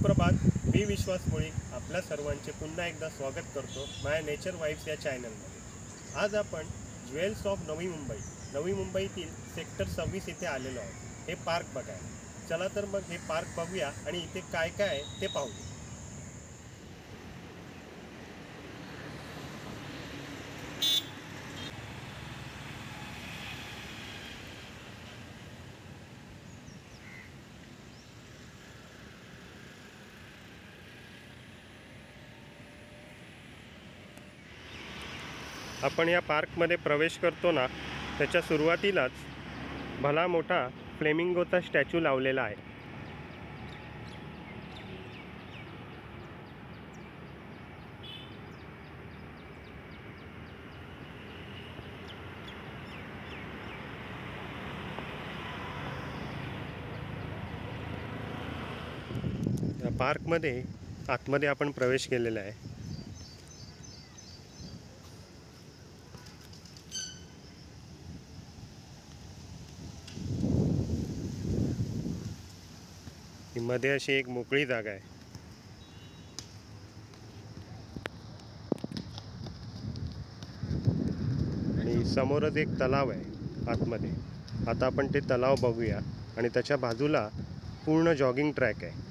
सुप्रभात. मी विश्वास मुळी आपल्या सर्वांचे पुन्हा एकदा स्वागत करतो माझ्या नेचर वाईब्स या चॅनलमध्ये. आज आपण ज्वेल्स ऑफ नवी मुंबईतील सेक्टर 26 इथे आलेलो आहोत हे पार्क बघायला. चला तर मग हे पार्क बघूया आणि इथे काय काय आहे ते पाहूया. आपण या पार्कमध्ये प्रवेश करतो ना, त्याच्या सुरुवातीलाच भला मोठा फ्लेमिंगोचा स्टॅच्यू लावलेला आहे. या पार्कमध्ये आतमध्ये आपण प्रवेश केलेला आहे. मध्ये अशी एक मोकळी जागा आहे आणि समोरच एक तलाव आहे आतमध्ये. आता आपण ते तलाव बघूया आणि त्याच्या बाजूला पूर्ण जॉगिंग ट्रॅक आहे.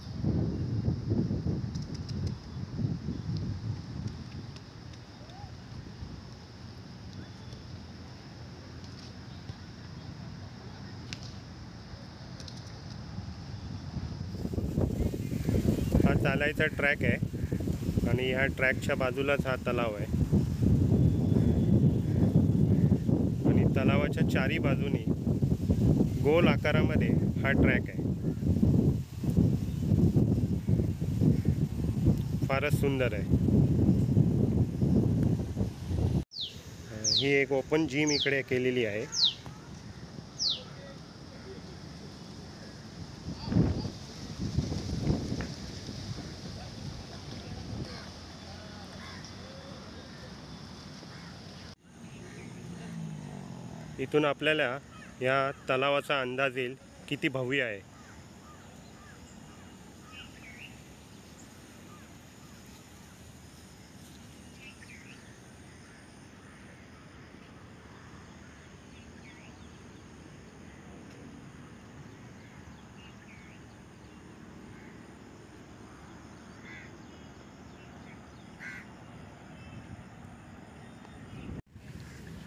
हा चालायचा ट्रॅक आहे आणि ह्या ट्रॅकच्या बाजूलाच हा तलाव आहे आणि तलावाच्या चारी बाजूनी गोल आकारामध्ये हा ट्रॅक आहे. फारच सुंदर आहे. ही एक ओपन जिम इकडे केलेली आहे. इथून आपल्याला या तलावाचा अंदाज येईल किती भव्य आहे.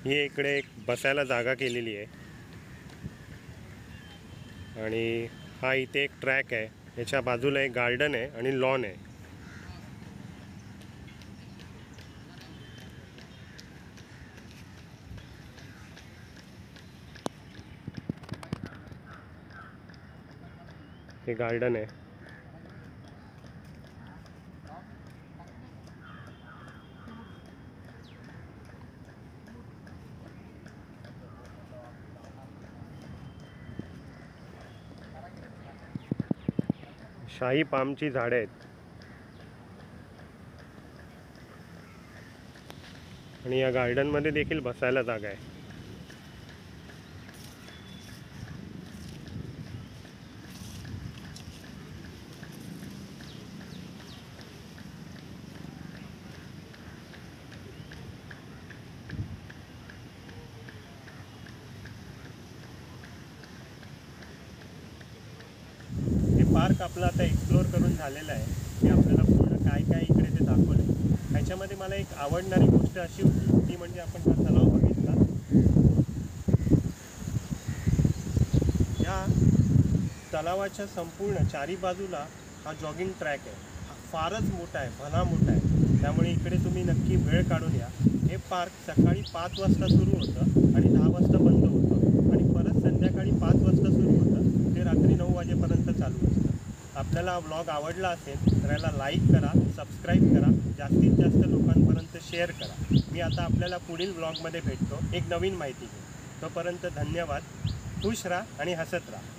ही इकडे एक बसायला जागा केलेली आहे आणि हा इथे एक ट्रॅक आहे. याच्या बाजूला एक गार्डन आहे आणि लॉन आहे. हे गार्डन आहे. शाही पामची झाडे आहेत आणि या गार्डनमध्ये देखील बसायला जागा आहे. पार्क आपला आता एक्सप्लोअर करून झालेला आहे की आपल्याला पूर्ण काय काय इकडे ते दाखवलं. ह्याच्यामध्ये मला एक आवडणारी गोष्ट अशी होती ती म्हणजे आपण हा तलाव बघितला. या तलावाच्या संपूर्ण चारी बाजूला हा जॉगिंग ट्रॅक आहे. फारच मोठा आहे, भला मोठा आहे. त्यामुळे इकडे तुम्ही नक्की वेळ काढून या. हे पार्क सकाळी 5 वाजता सुरू होतं आणि 10 वाजता बंद होतं आणि परत संध्याकाळी 5 वाजता सुरू होतं ते रात्री 9 वाजेपर्यंत चालू असतं. आपल्याला हा व्लॉग आवडला असेल तर याला लाईक करा, सबस्क्राईब करा, जास्तीत जास्त लोकांपर्यंत शेअर करा. मी आता आपल्याला पुढील व्लॉगमध्ये भेटतो एक नवीन माहिती घेऊन. तोपर्यंत धन्यवाद. खुश राहा आणि हसत राहा.